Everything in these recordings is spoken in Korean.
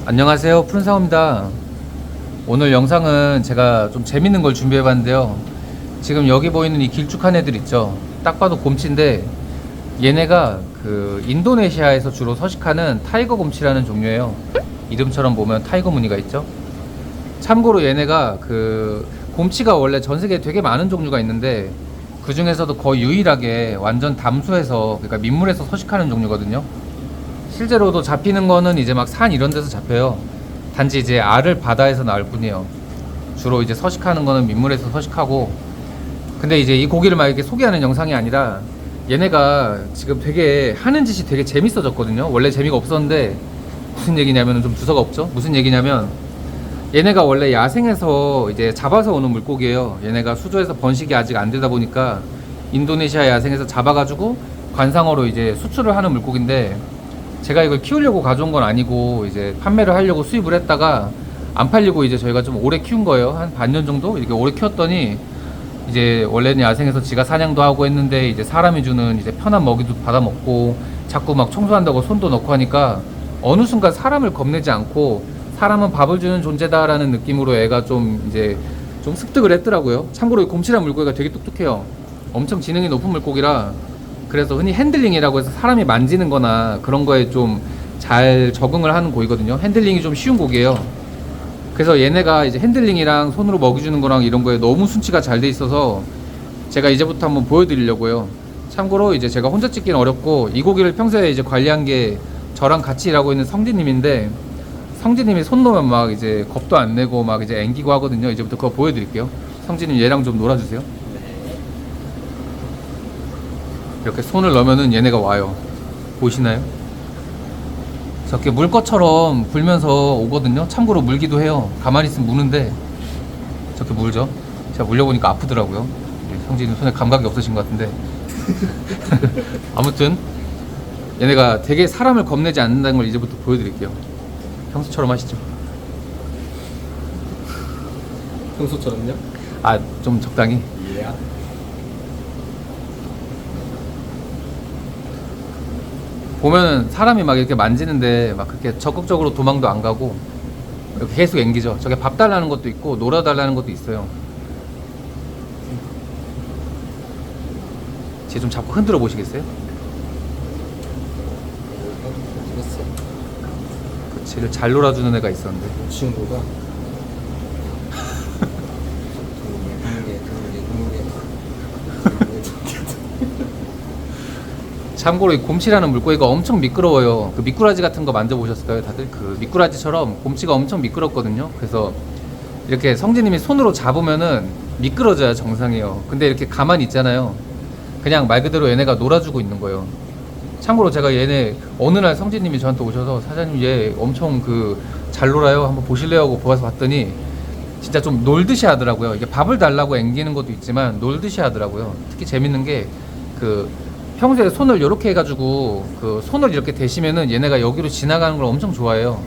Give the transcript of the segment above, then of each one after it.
안녕하세요, 푸른상어입니다. 오늘 영상은 제가 좀 재밌는 걸 준비해 봤는데요. 지금 여기 보이는 이 길쭉한 애들 있죠, 딱 봐도 곰치인데 얘네가 그 인도네시아에서 주로 서식하는 타이거 곰치라는 종류예요. 이름처럼 보면 타이거 무늬가 있죠. 참고로 얘네가 그 곰치가 원래 전 세계에 되게 많은 종류가 있는데 그 중에서도 거의 유일하게 완전 담수에서, 그러니까 민물에서 서식하는 종류거든요. 실제로도 잡히는 거는 이제 막 산 이런 데서 잡혀요. 단지 이제 알을 바다에서 낳을 뿐이에요. 주로 이제 서식하는 거는 민물에서 서식하고. 근데 이제 이 고기를 막 이렇게 소개하는 영상이 아니라 얘네가 지금 되게 하는 짓이 되게 재밌어졌거든요. 원래 재미가 없었는데 무슨 얘기냐면 좀 두서가 없죠. 무슨 얘기냐면 얘네가 원래 야생에서 이제 잡아서 오는 물고기예요. 얘네가 수조에서 번식이 아직 안 되다 보니까 인도네시아 야생에서 잡아가지고 관상어로 이제 수출을 하는 물고기인데, 제가 이걸 키우려고 가져온 건 아니고 이제 판매를 하려고 수입을 했다가 안 팔리고 이제 저희가 좀 오래 키운 거예요. 한 반년 정도 이렇게 오래 키웠더니 이제 원래는 야생에서 지가 사냥도 하고 했는데 이제 사람이 주는 이제 편한 먹이도 받아 먹고 자꾸 막 청소한다고 손도 넣고 하니까 어느 순간 사람을 겁내지 않고 사람은 밥을 주는 존재다라는 느낌으로 애가 좀 이제 좀 습득을 했더라고요. 참고로 이 곰치란 물고기가 되게 똑똑해요. 엄청 지능이 높은 물고기라, 그래서 흔히 핸들링이라고 해서 사람이 만지는 거나 그런 거에 좀 잘 적응을 하는 고기거든요. 핸들링이 좀 쉬운 고기예요. 그래서 얘네가 이제 핸들링이랑 손으로 먹이 주는 거랑 이런 거에 너무 순치가 잘 돼 있어서 제가 이제부터 한번 보여드리려고요. 참고로 이제 제가 혼자 찍기는 어렵고 이 고기를 평소에 이제 관리한 게 저랑 같이 일하고 있는 성진님인데, 성진님이 손 놓으면 막 이제 겁도 안 내고 막 이제 앵기고 하거든요. 이제부터 그거 보여드릴게요. 성진님 얘랑 좀 놀아주세요. 이렇게 손을 넣으면은 얘네가 와요. 보이시나요? 저렇게 물 것처럼 불면서 오거든요. 참고로 물기도 해요. 가만히 있으면 무는데 저렇게 물죠. 제가 물려보니까 아프더라고요. 성진이 손에 감각이 없으신 것 같은데 아무튼 얘네가 되게 사람을 겁내지 않는다는 걸 이제부터 보여드릴게요. 평소처럼 하시죠. 평소처럼요? 아, 좀 적당히. 예. 보면은 사람이 막 이렇게 만지는데 막 그렇게 적극적으로 도망도 안 가고 이렇게 계속 앵기죠. 저게 밥 달라는 것도 있고 놀아달라는 것도 있어요. 쟤 좀 자꾸 흔들어 보시겠어요? 그 쟤를 잘 놀아주는 애가 있었는데. 그 친구가 참고로 이 곰치라는 물고기가 엄청 미끄러워요. 그 미꾸라지 같은 거 만져보셨을까요? 다들 그 미꾸라지처럼 곰치가 엄청 미끄럽거든요. 그래서 이렇게 성진님이 손으로 잡으면은 미끄러져야 정상이에요. 근데 이렇게 가만히 있잖아요. 그냥 말 그대로 얘네가 놀아주고 있는 거예요. 참고로 제가 얘네 어느 날 성진님이 저한테 오셔서 사장님 얘 엄청 그 잘 놀아요, 한번 보실래요? 하고 보아서 봤더니 진짜 좀 놀듯이 하더라고요. 이게 밥을 달라고 앵기는 것도 있지만 놀듯이 하더라고요. 특히 재밌는 게 그 평소에 손을 이렇게 해가지고 그 손을 이렇게 대시면은 얘네가 여기로 지나가는 걸 엄청 좋아해요.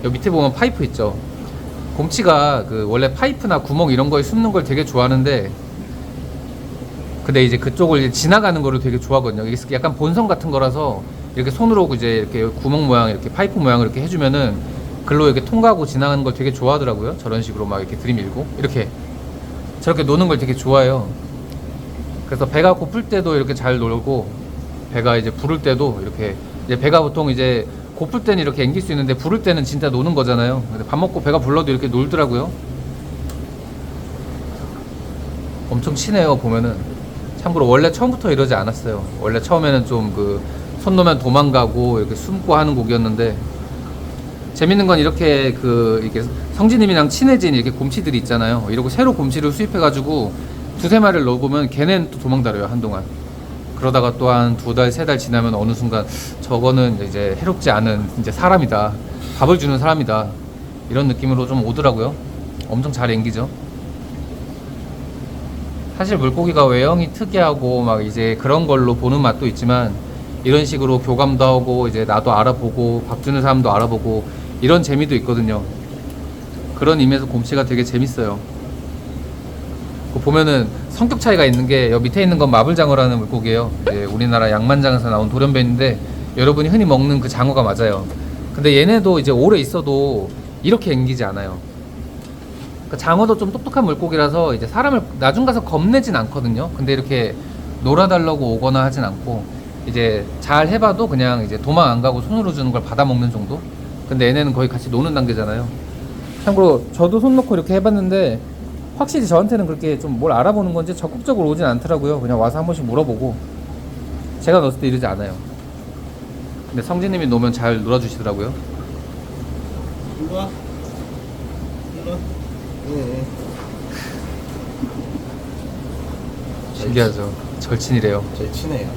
여기 밑에 보면 파이프 있죠. 곰치가 그 원래 파이프나 구멍 이런 거에 숨는 걸 되게 좋아하는데, 근데 이제 그쪽을 이제 지나가는 거를 되게 좋아하거든요. 이게 약간 본성 같은 거라서 이렇게 손으로 이제 이렇게 구멍 모양, 이렇게 파이프 모양을 이렇게 해주면은 글로 이렇게 통과하고 지나가는 걸 되게 좋아하더라고요. 저런 식으로 막 이렇게 들이밀고 이렇게 저렇게 노는 걸 되게 좋아해요. 그래서 배가 고플 때도 이렇게 잘 놀고, 배가 이제 부를 때도 이렇게, 이제 배가 보통 이제 고플 때는 이렇게 앵길 수 있는데 부를 때는 진짜 노는 거잖아요. 근데 밥 먹고 배가 불러도 이렇게 놀더라고요. 엄청 친해요, 보면은. 참고로 원래 처음부터 이러지 않았어요. 원래 처음에는 좀 그 손 놓으면 도망가고 이렇게 숨고 하는 곡이었는데, 재밌는 건 이렇게 그 이렇게 성진님이랑 친해진 이렇게 곰치들이 있잖아요. 이러고 새로 곰치를 수입해가지고 두세 마리를 넣어보면 걔네는 또 도망다녀요, 한동안. 그러다가 또 한 두 달, 세 달 지나면 어느 순간 저거는 이제 해롭지 않은 이제 사람이다, 밥을 주는 사람이다, 이런 느낌으로 좀 오더라고요. 엄청 잘 앵기죠. 사실 물고기가 외형이 특이하고 막 이제 그런 걸로 보는 맛도 있지만, 이런 식으로 교감도 하고 이제 나도 알아보고 밥 주는 사람도 알아보고 이런 재미도 있거든요. 그런 의미에서 곰치가 되게 재밌어요. 보면은 성격 차이가 있는 게, 여기 밑에 있는 건 마블장어라는 물고기예요. 이제 우리나라 양만장에서 나온 돌연변인데 여러분이 흔히 먹는 그 장어가 맞아요. 근데 얘네도 이제 오래 있어도 이렇게 앵기지 않아요. 그러니까 장어도 좀 똑똑한 물고기라서 이제 사람을 나중 가서 겁내진 않거든요. 근데 이렇게 놀아달라고 오거나 하진 않고 이제 잘 해봐도 그냥 이제 도망 안 가고 손으로 주는 걸 받아 먹는 정도. 근데 얘네는 거의 같이 노는 단계잖아요. 참고로 저도 손 놓고 이렇게 해봤는데 확실히 저한테는 그렇게 좀 뭘 알아보는 건지 적극적으로 오진 않더라고요. 그냥 와서 한 번씩 물어보고 제가 넣었을 때 이러지 않아요. 근데 성진님이 놓으면 잘 놀아주시더라고요. 일로 와. 일로 와. 응. 신기하죠. 절친이래요. 제일 친해요.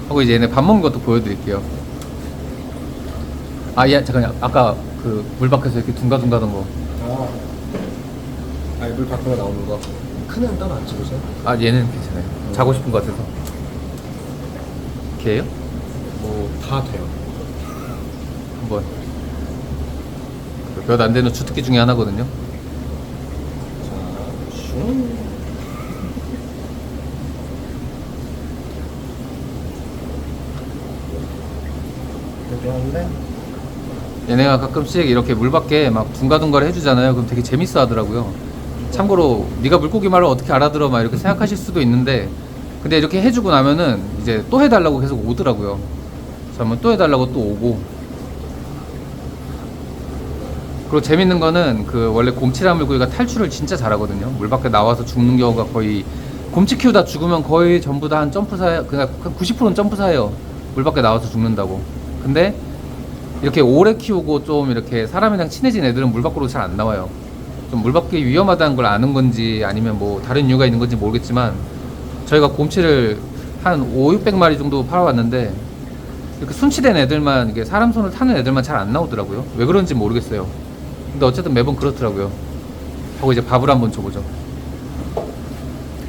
하고 이제 얘네 밥 먹는 것도 보여드릴게요. 아, 예, 잠깐요. 아까 그 물 밖에서 이렇게 둥가둥가던 거. 아니 물 밖으로 나오는 거. 큰 애는 따로 안 찍으세요? 아, 얘는 괜찮아요. 자고 싶은 것 같아서. 걔예요? 뭐 다 돼요. 한번. 몇 안 되는 주특기 중에 하나거든요. 자, 슝. 여기한데 얘네가 가끔씩 이렇게 물 밖에 막 둥가둥가를 해주잖아요. 그럼 되게 재밌어 하더라고요. 참고로 네가 물고기 말을 어떻게 알아들어 막 이렇게 생각하실 수도 있는데 근데 이렇게 해주고 나면은 이제 또 해달라고 계속 오더라고요. 그러면 또 해달라고 또 오고. 그리고 재밌는 거는 그 원래 곰치란 물고기가 탈출을 진짜 잘하거든요. 물 밖에 나와서 죽는 경우가 거의 곰치 키우다 죽으면 거의 전부 다 한 점프사예요. 그냥 90%는 점프사예요. 물 밖에 나와서 죽는다고. 근데 이렇게 오래 키우고 좀 이렇게 사람이랑 친해진 애들은 물 밖으로 잘 안 나와요. 좀 물 밖이 위험하다는 걸 아는 건지 아니면 뭐 다른 이유가 있는 건지 모르겠지만 저희가 곰치를 한 5, 600마리 정도 팔아왔는데 이렇게 순치된 애들만 이게 사람 손을 타는 애들만 잘 안 나오더라고요. 왜 그런지 모르겠어요. 근데 어쨌든 매번 그렇더라고요. 하고 이제 밥을 한번 줘보죠.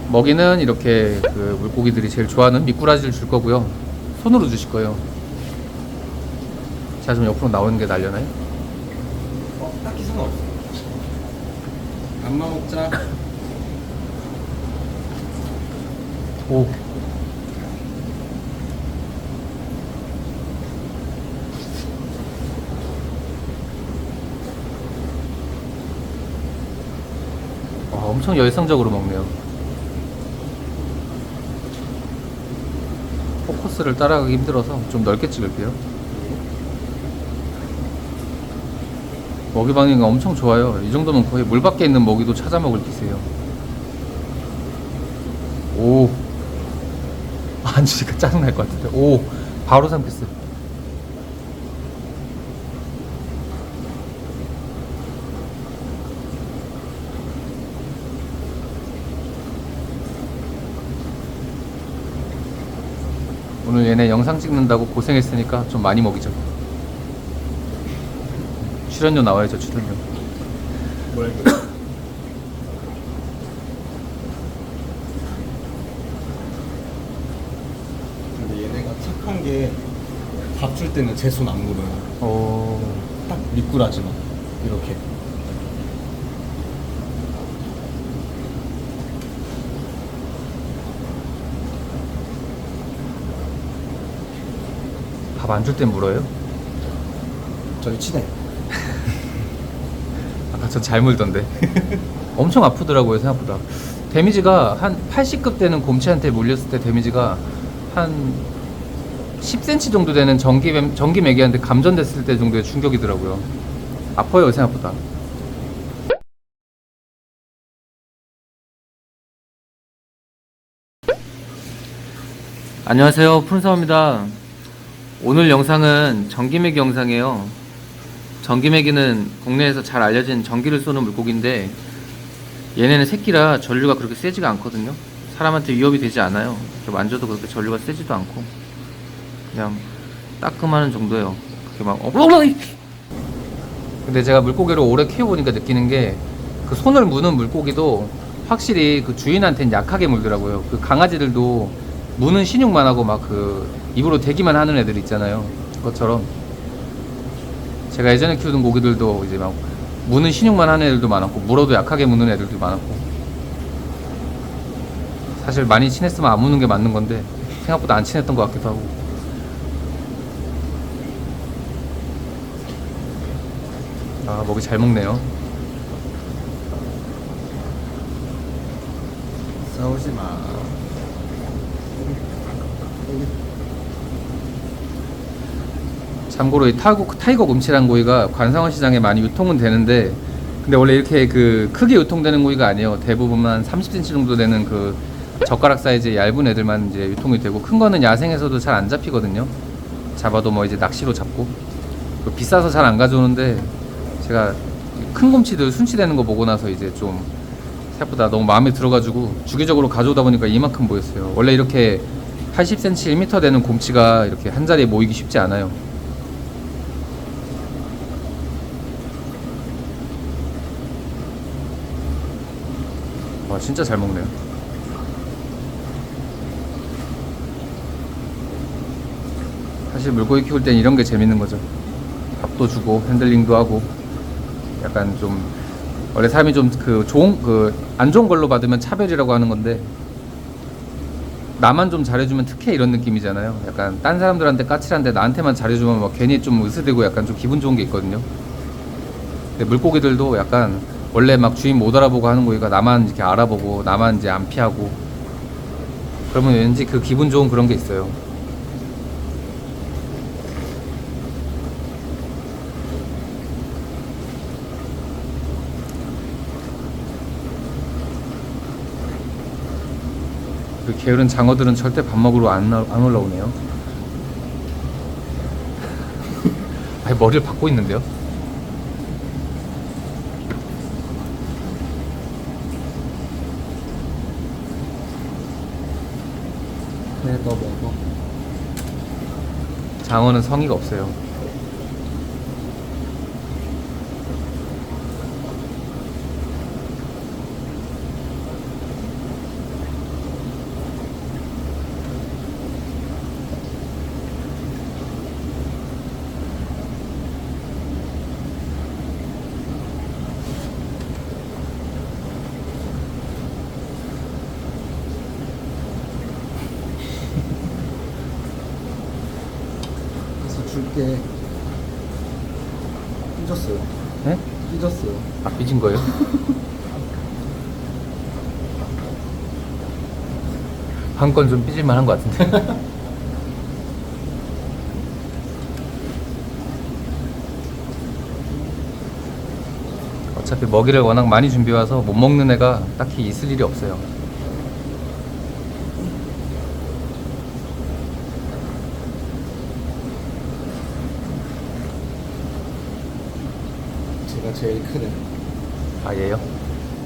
먹이는 이렇게 그 물고기들이 제일 좋아하는 미꾸라지를 줄 거고요. 손으로 주실 거예요. 제가 좀 옆으로 나오는 게 날려나요? 딱히 상관없어요. 안마 먹자. 오. 와, 엄청 열성적으로 먹네요. 포커스를 따라가기 힘들어서 좀 넓게 찍을게요. 먹이 방향이 엄청 좋아요. 이 정도면 거의 물 밖에 있는 먹이도 찾아 먹을 기세요. 오. 안 주니까 짜증날 것 같은데. 오. 바로 삼켰어요. 오늘 얘네 영상 찍는다고 고생했으니까 좀 많이 먹이죠. 출연료 나와야죠, 출연료. 뭐랄까. 근데 얘네가 착한 게 밥 줄 때는 제 손 안 물어요. 딱 미꾸라지만 이렇게. 밥 안 줄 땐 물어요? 저희 친해. 아까 전 잘 물던데. 엄청 아프더라고요, 생각보다. 데미지가 한 80급 되는 곰치한테 물렸을 때 데미지가 한 10cm 정도 되는 전기 매기한테 감전됐을 때 정도의 충격이더라고요. 아파요, 생각보다. 안녕하세요, 푸른사업입니다. 오늘 영상은 전기매기 영상이에요. 전기매기는 국내에서 잘 알려진 전기를 쏘는 물고기인데 얘네는 새끼라 전류가 그렇게 세지가 않거든요. 사람한테 위협이 되지 않아요. 이렇게 만져도 그렇게 전류가 세지도 않고 그냥 따끔하는 정도예요. 그렇게 막 근데 제가 물고기를 오래 키워보니까 느끼는 게 그 손을 무는 물고기도 확실히 그 주인한테는 약하게 물더라고요. 그 강아지들도 무는 신용만 하고 막 그 입으로 대기만 하는 애들 있잖아요. 그것처럼 제가 예전에 키우던 고기들도 이제 막 무는 신용만 하는 애들도 많았고 물어도 약하게 무는 애들도 많았고 사실 많이 친했으면 안 무는 게 맞는 건데 생각보다 안 친했던 것 같기도 하고 아, 먹이 잘 먹네요. 싸우지 마. 참고로 이 타이거 곰치란 고기가 관상어 시장에 많이 유통은 되는데, 근데 원래 이렇게 그 크게 유통되는 고기가 아니에요. 대부분 한 30cm 정도 되는 그 젓가락 사이즈의 얇은 애들만 이제 유통이 되고, 큰 거는 야생에서도 잘 안 잡히거든요. 잡아도 뭐 이제 낚시로 잡고, 비싸서 잘 안 가져오는데, 제가 큰 곰치들 순치되는 거 보고 나서 이제 좀 생각보다 너무 마음에 들어가지고 주기적으로 가져오다 보니까 이만큼 보였어요. 원래 이렇게 80cm, 1m 되는 곰치가 이렇게 한 자리에 모이기 쉽지 않아요. 와, 진짜 잘 먹네요. 사실 물고기 키울 땐 이런 게 재밌는 거죠. 밥도 주고 핸들링도 하고, 약간 좀 원래 사람이 좀 안 좋은 걸로 받으면 차별이라고 하는 건데, 나만 좀 잘해주면 특혜 이런 느낌이잖아요. 약간 딴 사람들한테 까칠한데 나한테만 잘해주면 막 괜히 좀 으스대고 약간 좀 기분 좋은 게 있거든요. 근데 물고기들도 약간 원래 막 주인 못 알아보고 하는 고기가 나만 이렇게 알아보고 나만 이제 안 피하고, 그러면 왠지 그 기분 좋은 그런 게 있어요. 그 게으른 장어들은 절대 밥 먹으러 안 올라오네요. 아니, 머리를 박고 있는데요. 그래, 너 먹어. 장어는 성의가 없어요. 그래서 줄게. 삐졌어요. 네? 삐졌어요. 아, 삐진 거예요? 한 건 좀 삐질만 한 것 같은데. 어차피 먹이를 워낙 많이 준비해와서 못 먹는 애가 딱히 있을 일이 없어요. 제가 제일 크네. 아, 얘요?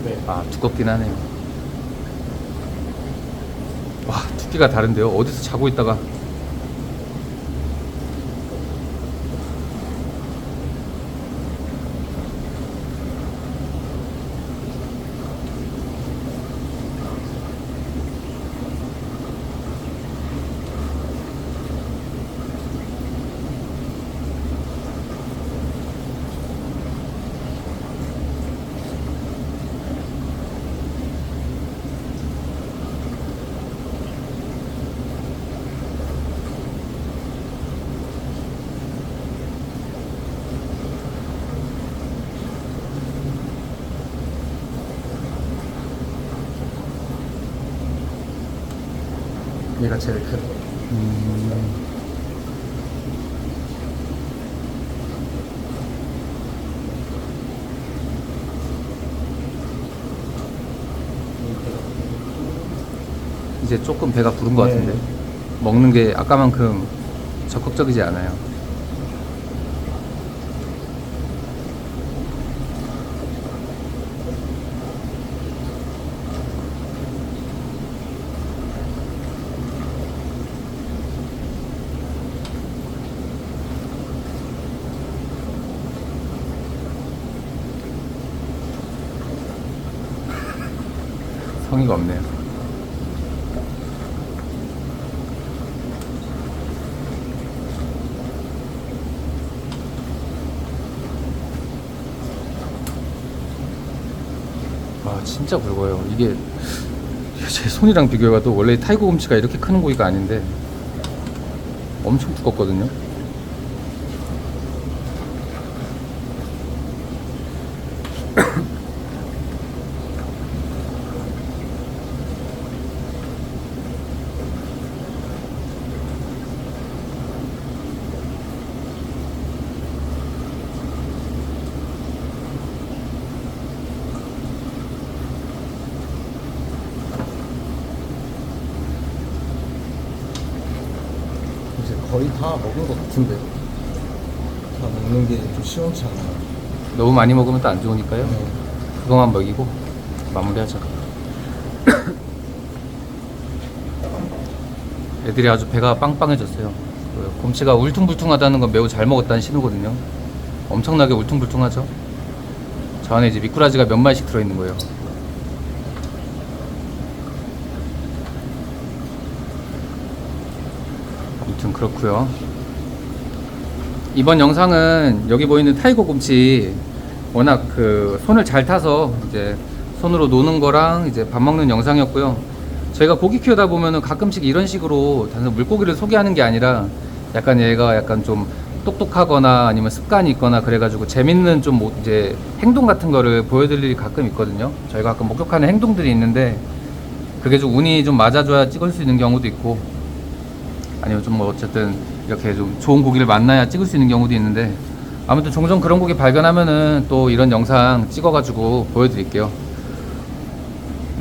네. 아, 두껍긴 하네요. 와, 두께가 다른데요? 어디서 자고 있다가. 얘가 제일 크네. 이제 조금 배가 부른 것 네. 같은데. 먹는 게 아까만큼 적극적이지 않아요. 성의가 없네요. 와, 진짜 굵어요. 이게 제 손이랑 비교해봐도 원래 타이거 곰치가 이렇게 큰 고기가 아닌데 엄청 두껍거든요. 이제 거의 다 먹은 것 같은데 다 먹는 게 좀 시원치 않아요. 너무 많이 먹으면 또 안 좋으니까요. 네. 그거만 먹이고 마무리하자. 애들이 아주 배가 빵빵해졌어요. 그 곰치가 울퉁불퉁하다는 건 매우 잘 먹었다는 신호거든요. 엄청나게 울퉁불퉁하죠. 저 안에 이제 미꾸라지가 몇 마리씩 들어있는 거예요. 아무튼 그렇고요. 이번 영상은 여기 보이는 타이거 곰치 워낙 그 손을 잘 타서 이제 손으로 노는 거랑 이제 밥 먹는 영상이었고요. 저희가 고기 키우다 보면은 가끔씩 이런 식으로 단순 물고기를 소개하는 게 아니라 약간 얘가 약간 좀 똑똑하거나 아니면 습관이 있거나 그래가지고 재밌는 좀 이제 행동 같은 거를 보여드릴 일이 가끔 있거든요. 저희가 가끔 목격하는 행동들이 있는데 그게 좀 운이 좀 맞아줘야 찍을 수 있는 경우도 있고 아니면 좀 뭐 어쨌든 이렇게 좀 좋은 고기를 만나야 찍을 수 있는 경우도 있는데 아무튼 종종 그런 고기 발견하면은 또 이런 영상 찍어가지고 보여드릴게요.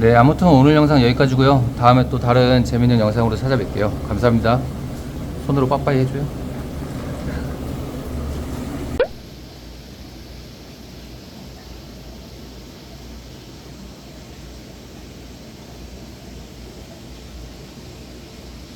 네, 아무튼 오늘 영상 여기까지고요. 다음에 또 다른 재밌는 영상으로 찾아뵐게요. 감사합니다. 손으로 빠빠이 해줘요.